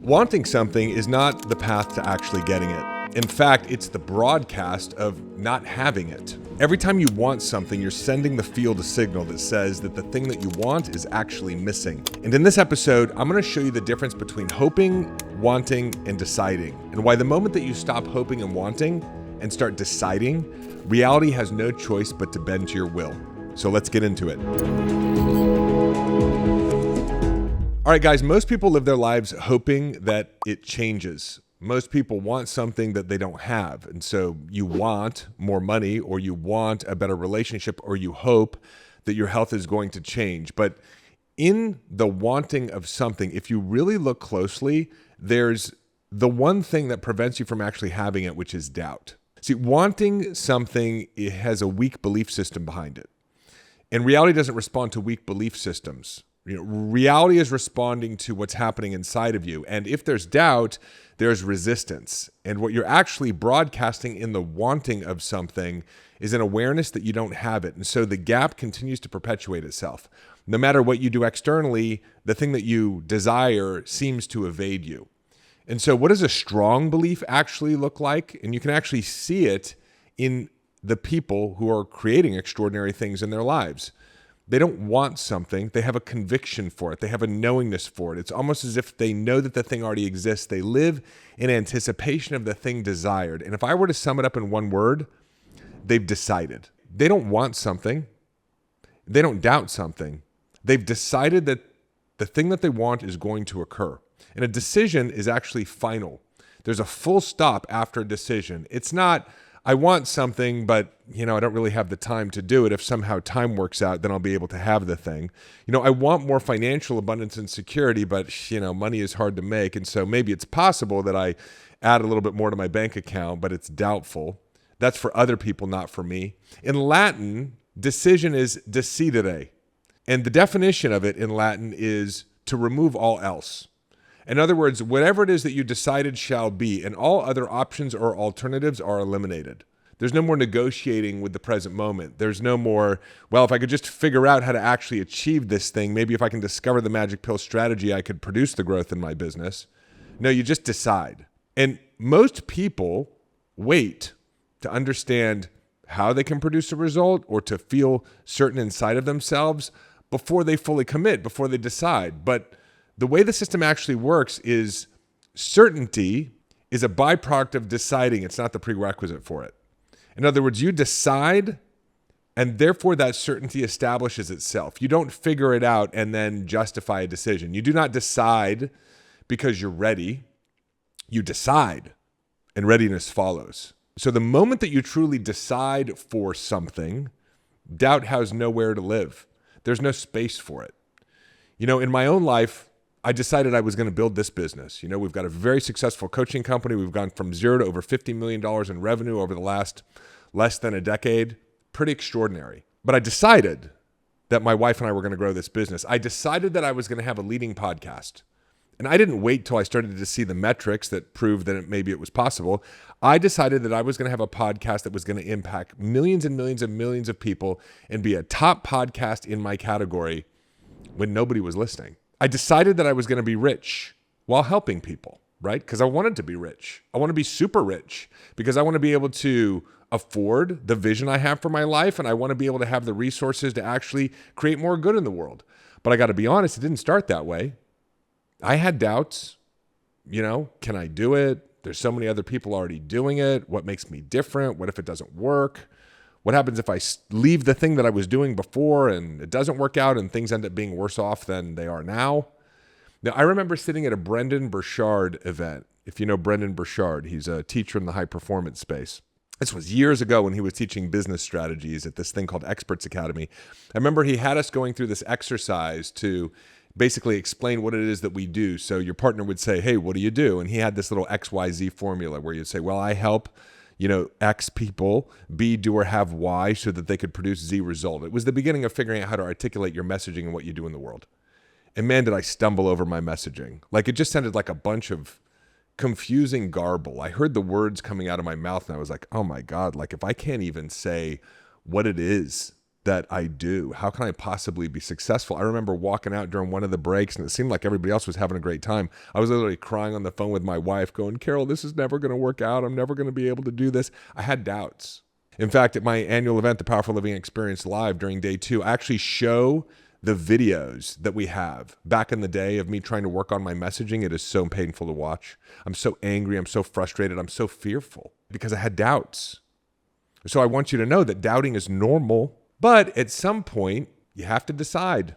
Wanting something is not the path to actually getting it. In fact, it's the broadcast of not having it. Every time you want something, you're sending the field a signal that says that the thing that you want is actually missing. And in this episode, I'm going to show you the difference between hoping, wanting, and deciding, and why the moment that you stop hoping and wanting and start deciding, reality has no choice but to bend to your will. So let's get into it. All right, guys, most people live their lives hoping that it changes. Most people want something that they don't have. And so you want more money, or you want a better relationship, or you hope that your health is going to change. But in the wanting of something, if you really look closely, there's the one thing that prevents you from actually having it, which is doubt. See, wanting something, it has a weak belief system behind it. And reality doesn't respond to weak belief systems. Reality is responding to what's happening inside of you. And if there's doubt, there's resistance. And what you're actually broadcasting in the wanting of something is an awareness that you don't have it. And so the gap continues to perpetuate itself. No matter what you do externally, the thing that you desire seems to evade you. And so what does a strong belief actually look like? And you can actually see it in the people who are creating extraordinary things in their lives. They don't want something. They have a conviction for it. They have a knowingness for it. It's almost as if they know that the thing already exists. They live in anticipation of the thing desired. And if I were to sum it up in one word, they've decided. They don't want something. They don't doubt something. They've decided that the thing that they want is going to occur. And a decision is actually final. There's a full stop after a decision. It's not, I want something, but I don't really have the time to do it. If somehow time works out, then I'll be able to have the thing. I want more financial abundance and security, but money is hard to make. And so maybe it's possible that I add a little bit more to my bank account, but it's doubtful. That's for other people, not for me. In Latin, decision is decidere. And the definition of it in Latin is to remove all else. In other words, whatever it is that you decided shall be, and all other options or alternatives are eliminated. There's no more negotiating with the present moment. There's no more, well, if I could just figure out how to actually achieve this thing, maybe if I can discover the magic pill strategy, I could produce the growth in my business. No, you just decide. And most people wait to understand how they can produce a result or to feel certain inside of themselves before they fully commit, before they decide. But the way the system actually works is certainty is a byproduct of deciding. It's not the prerequisite for it. In other words, you decide, and therefore that certainty establishes itself. You don't figure it out and then justify a decision. You do not decide because you're ready. You decide, and readiness follows. So the moment that you truly decide for something, doubt has nowhere to live. There's no space for it. In my own life, I decided I was going to build this business. We've got a very successful coaching company. We've gone from zero to over $50 million in revenue over the last less than a decade. Pretty extraordinary. But I decided that my wife and I were going to grow this business. I decided that I was going to have a leading podcast. And I didn't wait till I started to see the metrics that proved that maybe it was possible. I decided that I was going to have a podcast that was going to impact millions and millions and millions of people and be a top podcast in my category when nobody was listening. I decided that I was going to be rich while helping people, right? Because I wanted to be rich. I want to be super rich because I want to be able to afford the vision I have for my life, and I want to be able to have the resources to actually create more good in the world. But I got to be honest, it didn't start that way. I had doubts. Can I do it? There's so many other people already doing it. What makes me different? What if it doesn't work? What happens if I leave the thing that I was doing before and it doesn't work out and things end up being worse off than they are now? Now, I remember sitting at a Brendon Burchard event. If you know Brendon Burchard, he's a teacher in the high performance space. This was years ago when he was teaching business strategies at this thing called Experts Academy. I remember he had us going through this exercise to basically explain what it is that we do. So your partner would say, hey, what do you do? And he had this little XYZ formula where you'd say, well, I help X people, B, do or have Y so that they could produce Z result. It was the beginning of figuring out how to articulate your messaging and what you do in the world. And man, did I stumble over my messaging. Like it just sounded like a bunch of confusing garble. I heard the words coming out of my mouth and I was like, oh my God, like if I can't even say what it is that I do? How can I possibly be successful? I remember walking out during one of the breaks and it seemed like everybody else was having a great time. I was literally crying on the phone with my wife going, Carol, this is never going to work out. I'm never going to be able to do this. I had doubts. In fact, at my annual event, the Powerful Living Experience Live during day 2, I actually show the videos that we have back in the day of me trying to work on my messaging. It is so painful to watch. I'm so angry. I'm so frustrated. I'm so fearful because I had doubts. So I want you to know that doubting is normal. But at some point, you have to decide.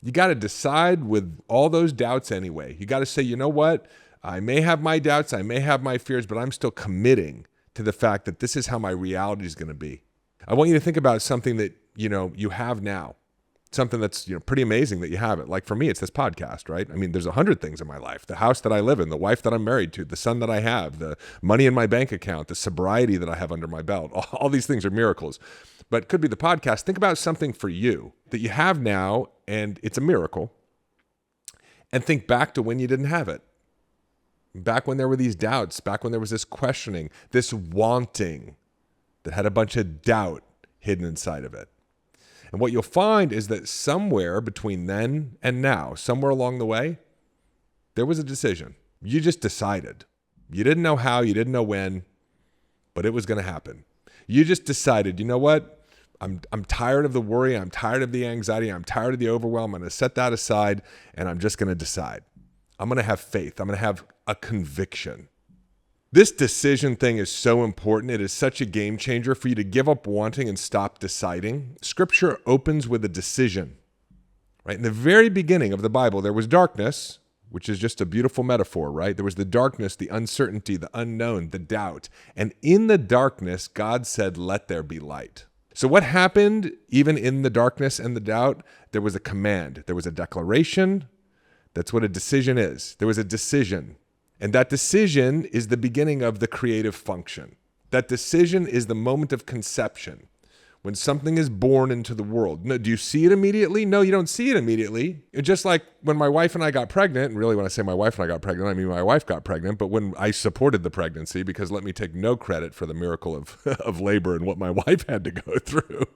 You got to decide with all those doubts anyway. You got to say, you know what? I may have my doubts, I may have my fears, but I'm still committing to the fact that this is how my reality is going to be. I want you to think about something that, you have now. Something that's, pretty amazing that you have it. Like for me, it's this podcast, right? I mean, there's 100 things in my life. The house that I live in, the wife that I'm married to, the son that I have, the money in my bank account, the sobriety that I have under my belt. All these things are miracles. But it could be the podcast. Think about something for you that you have now, and it's a miracle. And think back to when you didn't have it. Back when there were these doubts, back when there was this questioning, this wanting that had a bunch of doubt hidden inside of it. And what you'll find is that somewhere between then and now, somewhere along the way, there was a decision. You just decided. You didn't know how, you didn't know when, but it was going to happen. You just decided, you know what? I'm tired of the worry. I'm tired of the anxiety. I'm tired of the overwhelm. I'm going to set that aside, and I'm just going to decide. I'm going to have faith. I'm going to have a conviction. This decision thing is so important. It is such a game changer for you to give up wanting and stop deciding. Scripture opens with a decision, right? In the very beginning of the Bible, there was darkness, which is just a beautiful metaphor, right? There was the darkness, the uncertainty, the unknown, the doubt. And in the darkness, God said, let there be light. So what happened even in the darkness and the doubt? There was a command. There was a declaration. That's what a decision is. There was a decision. And that decision is the beginning of the creative function. That decision is the moment of conception, when something is born into the world. No, do you see it immediately? No, you don't see it immediately. It's just like when my wife and I got pregnant, and really when I say my wife and I got pregnant, I mean my wife got pregnant, but when I supported the pregnancy, because let me take no credit for the miracle of labor and what my wife had to go through.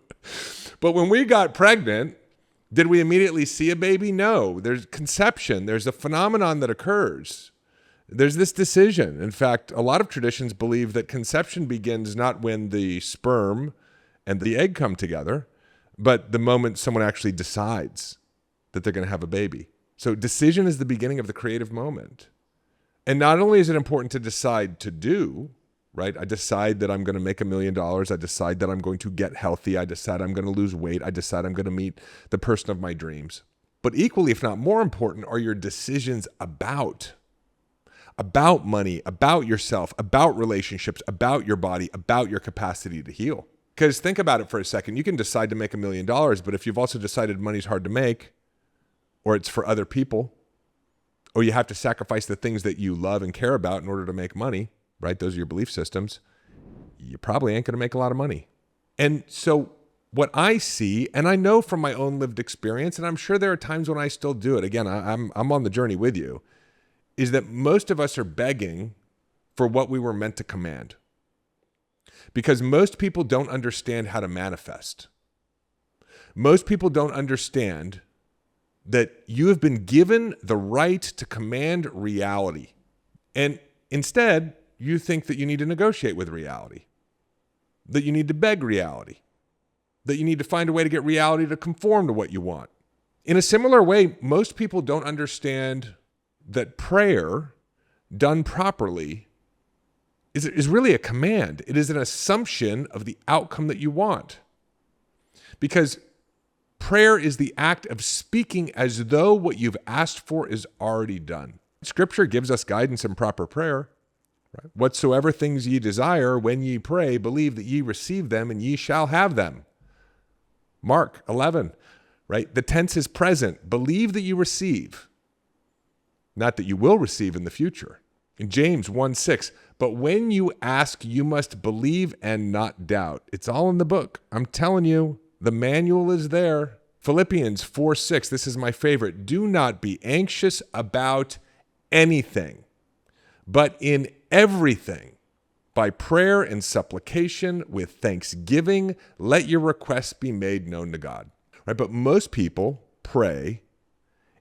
But when we got pregnant, did we immediately see a baby? No. There's conception. There's a phenomenon that occurs. There's this decision. In fact, a lot of traditions believe that conception begins not when the sperm and the egg come together, but the moment someone actually decides that they're going to have a baby. So decision is the beginning of the creative moment. And not only is it important to decide to do, right? I decide that I'm going to make $1 million. I decide that I'm going to get healthy. I decide I'm going to lose weight. I decide I'm going to meet the person of my dreams. But equally, if not more important, are your decisions about money, about yourself, about relationships, about your body, about your capacity to heal. Because think about it for a second. You can decide to make $1 million, but if you've also decided money's hard to make, or it's for other people, or you have to sacrifice the things that you love and care about in order to make money, right? Those are your belief systems. You probably ain't going to make a lot of money. And so what I see, and I know from my own lived experience, and I'm sure there are times when I still do it. Again, I'm on the journey with you. Is that most of us are begging for what we were meant to command. Because most people don't understand how to manifest. Most people don't understand that you have been given the right to command reality. And instead, you think that you need to negotiate with reality, that you need to beg reality, that you need to find a way to get reality to conform to what you want. In a similar way, most people don't understand that prayer done properly is really a command. It is an assumption of the outcome that you want. Because prayer is the act of speaking as though what you've asked for is already done. Scripture gives us guidance in proper prayer. Right? Whatsoever things ye desire, when ye pray, believe that ye receive them and ye shall have them. Mark 11, right? The tense is present. Believe that you receive. Not that you will receive in the future. In James 1:6, but when you ask, you must believe and not doubt. It's all in the book. I'm telling you, the manual is there. Philippians 4:6, this is my favorite. Do not be anxious about anything, but in everything, By prayer and supplication with thanksgiving, let your requests be made known to God. Right? But most people pray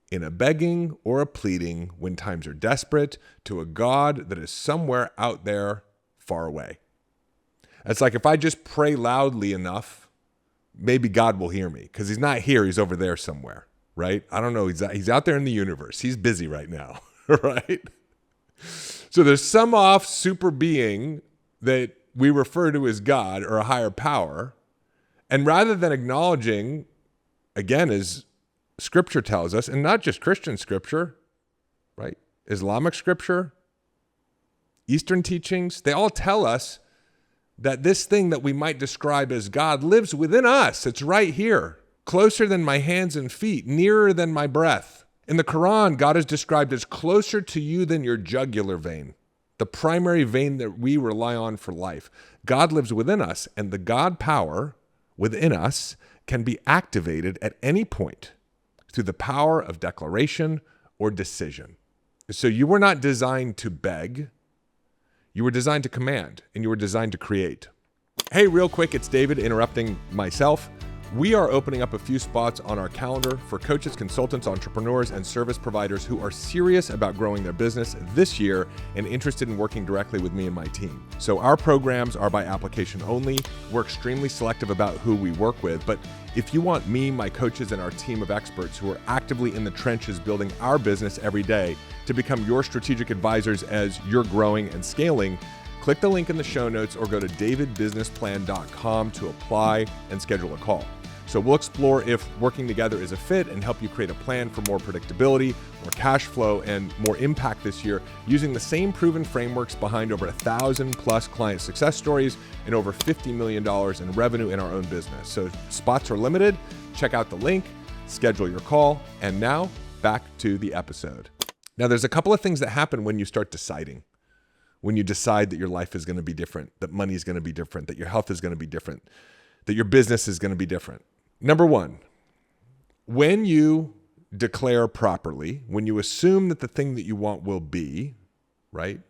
in a begging or a pleading when times are desperate to a God that is somewhere out there far away. It's like if I just pray loudly enough, maybe God will hear me because he's not here. He's over there somewhere, right? I don't know. He's out there in the universe. He's busy right now, right? So there's some off super being that we refer to as God or a higher power. And rather than acknowledging, again, as Scripture tells us, and not just Christian Scripture, right? Islamic Scripture, Eastern teachings, they all tell us that this thing that we might describe as God lives within us. It's right here, closer than my hands and feet, nearer than my breath. In the Quran, God is described as closer to you than your jugular vein, the primary vein that we rely on for life. God lives within us, and the God power within us can be activated at any point through the power of declaration or decision. So you were not designed to beg. You were designed to command, and you were designed to create. Hey, real quick, it's David interrupting myself. We are opening up a few spots on our calendar for coaches, consultants, entrepreneurs, and service providers who are serious about growing their business this year and interested in working directly with me and my team. So our programs are by application only. We're extremely selective about who we work with, but if you want me, my coaches, and our team of experts who are actively in the trenches building our business every day to become your strategic advisors as you're growing and scaling, click the link in the show notes or go to davidbusinessplan.com to apply and schedule a call. So we'll explore if working together is a fit and help you create a plan for more predictability, more cash flow, and more impact this year using the same proven frameworks behind over 1,000+ client success stories and over $50 million in revenue in our own business. So spots are limited. Check out the link, schedule your call, and now back to the episode. Now, there's a couple of things that happen when you start deciding. When you decide that your life is going to be different, that money is going to be different, that your health is going to be different, that your business is going to be different. Number one, when you declare properly, when you assume that the thing that you want will be, right,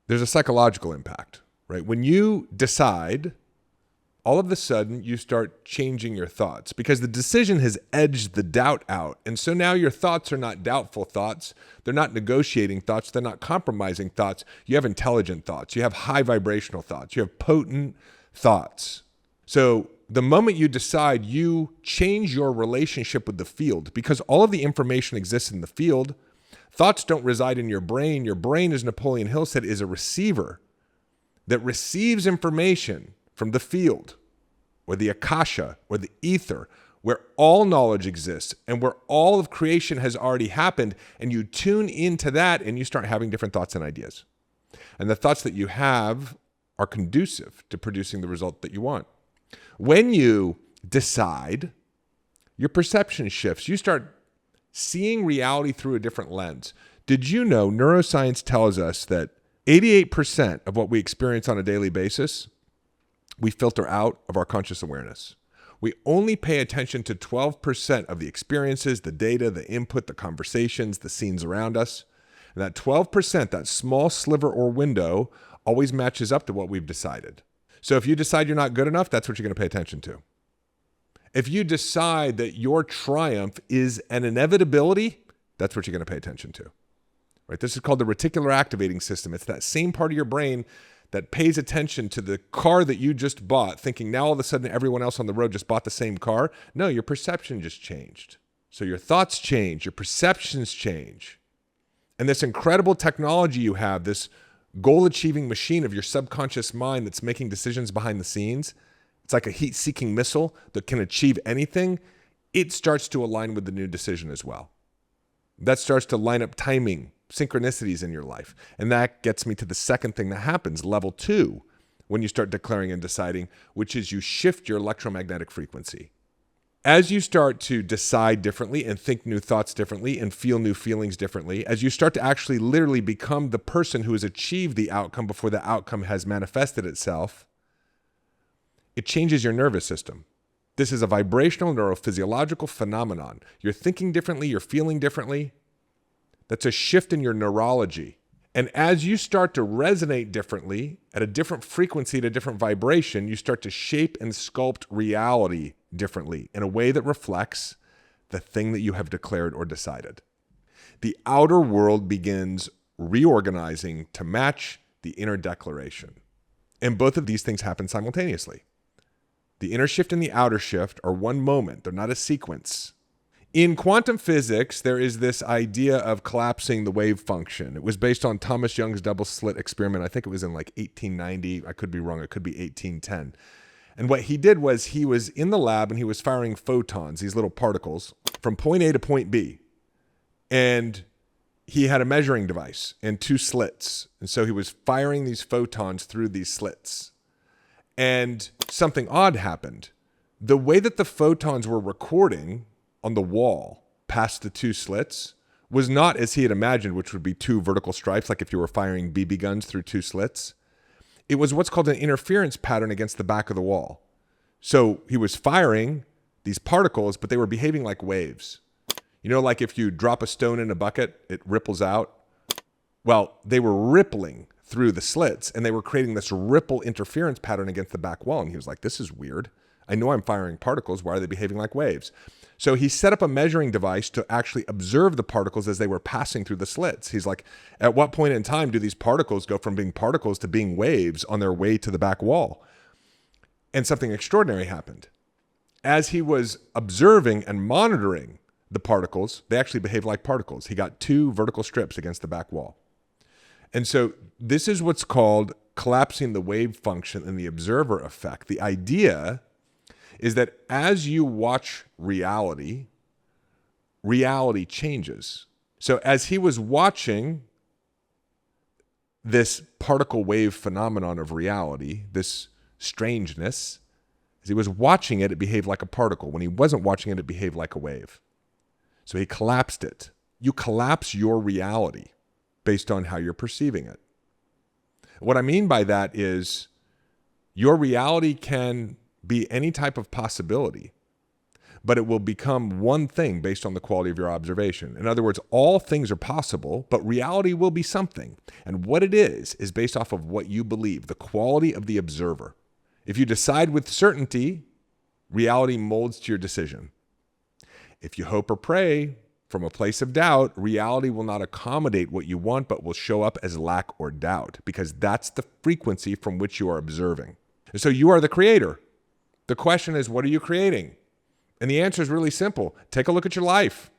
there's a psychological impact, right? When you decide, all of a sudden you start changing your thoughts because the decision has edged the doubt out. And so now your thoughts are not doubtful thoughts. They're not negotiating thoughts. They're not compromising thoughts. You have intelligent thoughts. You have high vibrational thoughts. You have potent thoughts. So the moment you decide, you change your relationship with the field because all of the information exists in the field. Thoughts don't reside in your brain. Your brain, as Napoleon Hill said, is a receiver that receives information from the field or the akasha or the ether where all knowledge exists and where all of creation has already happened, and you tune into that and you start having different thoughts and ideas. And the thoughts that you have are conducive to producing the result that you want. When you decide, your perception shifts. You start seeing reality through a different lens. Did you know neuroscience tells us that 88% of what we experience on a daily basis, we filter out of our conscious awareness? We only pay attention to 12% of the experiences, the data, the input, the conversations, the scenes around us. And that 12%, that small sliver or window, always matches up to what we've decided. So if you decide you're not good enough, that's what you're going to pay attention to. If you decide that your triumph is an inevitability, that's what you're going to pay attention to. Right? This is called the reticular activating system. It's that same part of your brain that pays attention to the car that you just bought, thinking now all of a sudden everyone else on the road just bought the same car. No, your perception just changed. So your thoughts change, your perceptions change. And this incredible technology you have, this goal-achieving machine of your subconscious mind that's making decisions behind the scenes, it's like a heat-seeking missile that can achieve anything. It starts to align with the new decision as well. That starts to line up timing, synchronicities in your life. And that gets me to the second thing that happens, level 2, when you start declaring and deciding, which is you shift your electromagnetic frequency. As you start to decide differently and think new thoughts differently and feel new feelings differently, as you start to actually literally become the person who has achieved the outcome before the outcome has manifested itself, it changes your nervous system. This is a vibrational neurophysiological phenomenon. You're thinking differently, you're feeling differently. That's a shift in your neurology. And as you start to resonate differently, at a different frequency, at a different vibration, you start to shape and sculpt reality differently in a way that reflects the thing that you have declared or decided. The outer world begins reorganizing to match the inner declaration. And both of these things happen simultaneously. The inner shift and the outer shift are one moment. They're not a sequence. In quantum physics, there is this idea of collapsing the wave function. It was based on Thomas Young's double slit experiment. I think it was in like 1890. I could be wrong. It could be 1810. And what he did was he was in the lab and he was firing photons, these little particles, from point A to point B. And he had a measuring device and two slits. And so he was firing these photons through these slits. And something odd happened. The way that the photons were recording on the wall past the two slits was not as he had imagined, which would be two vertical stripes, like if you were firing BB guns through two slits. It was what's called an interference pattern against the back of the wall. So he was firing these particles, but they were behaving like waves. You know, like if you drop a stone in a bucket, it ripples out. Well, they were rippling through the slits and they were creating this ripple interference pattern against the back wall. And he was like, this is weird. I know I'm firing particles. Why are they behaving like waves? So he set up a measuring device to actually observe the particles as they were passing through the slits. He's like, at what point in time do these particles go from being particles to being waves on their way to the back wall? And something extraordinary happened. As he was observing and monitoring the particles, they actually behaved like particles. He got two vertical strips against the back wall. And so this is what's called collapsing the wave function and the observer effect. The idea is that as you watch reality, reality changes. So as he was watching this particle wave phenomenon of reality, this strangeness, as he was watching it, it behaved like a particle. When he wasn't watching it, it behaved like a wave. So he collapsed it. You collapse your reality based on how you're perceiving it. What I mean by that is your reality can be any type of possibility, but it will become one thing based on the quality of your observation. In other words, all things are possible, but reality will be something. And what it is based off of what you believe, the quality of the observer. If you decide with certainty, reality molds to your decision. If you hope or pray from a place of doubt, reality will not accommodate what you want, but will show up as lack or doubt, because that's the frequency from which you are observing. And so you are the creator. The question is, what are you creating? And the answer is really simple. Take a look at your life.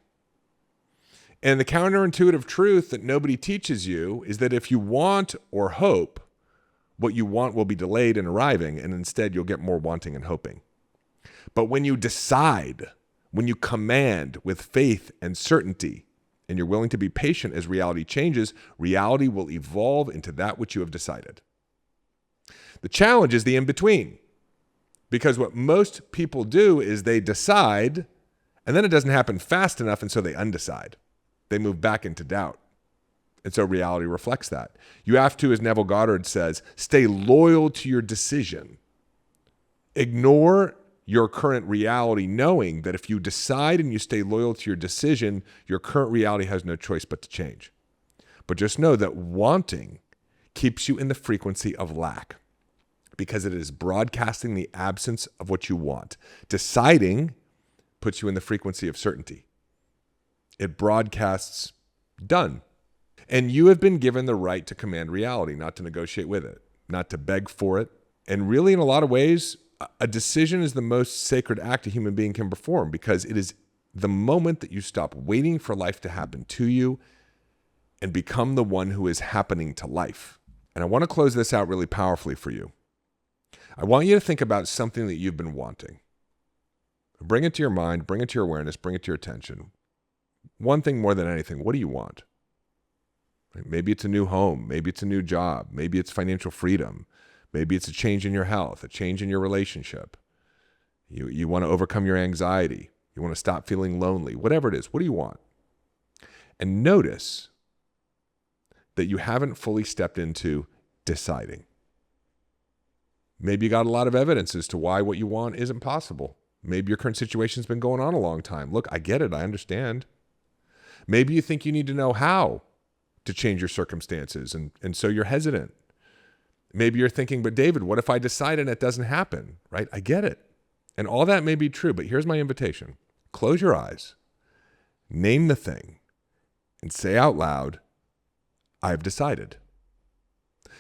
And the counterintuitive truth that nobody teaches you is that if you want or hope, what you want will be delayed in arriving, and instead you'll get more wanting and hoping. But when you decide, when you command with faith and certainty, and you're willing to be patient as reality changes, reality will evolve into that which you have decided. The challenge is the in-between. Because what most people do is they decide, and then it doesn't happen fast enough, and so they undecide. They move back into doubt. And so reality reflects that. You have to, as Neville Goddard says, stay loyal to your decision. Ignore your current reality, knowing that if you decide and you stay loyal to your decision, your current reality has no choice but to change. But just know that wanting keeps you in the frequency of lack, because it is broadcasting the absence of what you want. Deciding puts you in the frequency of certainty. It broadcasts done. And you have been given the right to command reality, not to negotiate with it, not to beg for it. And really, in a lot of ways, a decision is the most sacred act a human being can perform, because it is the moment that you stop waiting for life to happen to you and become the one who is happening to life. And I want to close this out really powerfully for you. I want you to think about something that you've been wanting. Bring it to your mind, bring it to your awareness, bring it to your attention. One thing more than anything, what do you want? Maybe it's a new home. Maybe it's a new job. Maybe it's financial freedom. Maybe it's a change in your health, a change in your relationship. You want to overcome your anxiety. You want to stop feeling lonely. Whatever it is, what do you want? And notice that you haven't fully stepped into deciding. Maybe you got a lot of evidence as to why what you want isn't possible. Maybe your current situation's been going on a long time. Look, I get it. I understand. Maybe you think you need to know how to change your circumstances, and so you're hesitant. Maybe you're thinking, but David, what if I decide and it doesn't happen, right? I get it. And all that may be true, but here's my invitation. Close your eyes, name the thing, and say out loud, I've decided.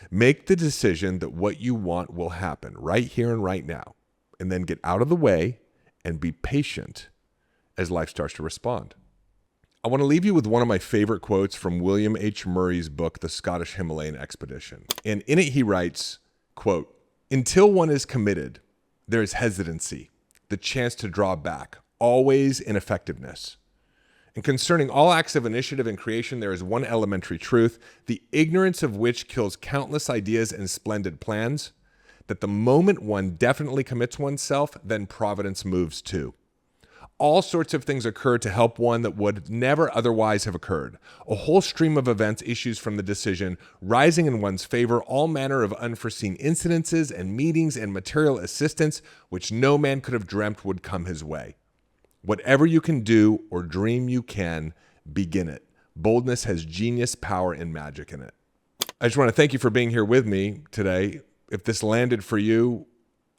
Make the decision that what you want will happen right here and right now, and then get out of the way and be patient as life starts to respond. I want to leave you with one of my favorite quotes from William H. Murray's book, The Scottish Himalayan Expedition. And in it, he writes, quote, "Until one is committed, there is hesitancy, the chance to draw back, always ineffectiveness. And concerning all acts of initiative and creation, there is one elementary truth, the ignorance of which kills countless ideas and splendid plans, that the moment one definitely commits oneself, then providence moves too. All sorts of things occur to help one that would never otherwise have occurred. A whole stream of events issues from the decision, rising in one's favor all manner of unforeseen incidences and meetings and material assistance, which no man could have dreamt would come his way. Whatever you can do or dream you can, begin it. Boldness has genius, power, and magic in it." I just want to thank you for being here with me today. If this landed for you,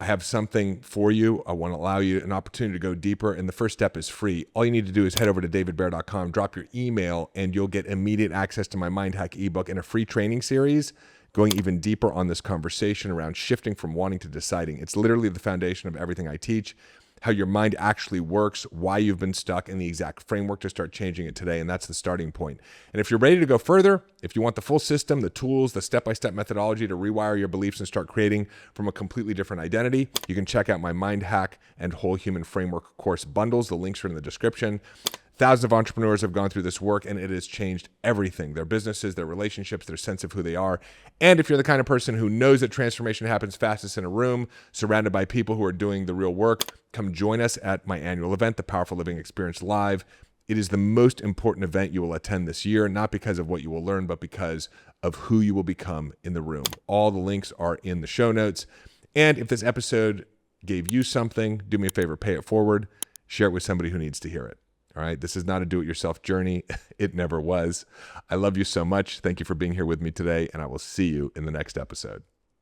I have something for you. I want to allow you an opportunity to go deeper, and the first step is free. All you need to do is head over to davidbear.com, drop your email, and you'll get immediate access to my Mind Hack ebook and a free training series going even deeper on this conversation around shifting from wanting to deciding. It's literally the foundation of everything I teach, how your mind actually works, why you've been stuck, and the exact framework to start changing it today. And that's the starting point. And if you're ready to go further, if you want the full system, the tools, the step-by-step methodology to rewire your beliefs and start creating from a completely different identity, you can check out my Mind Hack and Whole Human Framework course bundles. The links are in the description. Thousands of entrepreneurs have gone through this work, and it has changed everything, their businesses, their relationships, their sense of who they are. And if you're the kind of person who knows that transformation happens fastest in a room, surrounded by people who are doing the real work, come join us at my annual event, the Powerful Living Experience Live. It is the most important event you will attend this year, not because of what you will learn, but because of who you will become in the room. All the links are in the show notes. And if this episode gave you something, do me a favor, pay it forward, share it with somebody who needs to hear it. All right. This is not a do-it-yourself journey. It never was. I love you so much. Thank you for being here with me today, and I will see you in the next episode.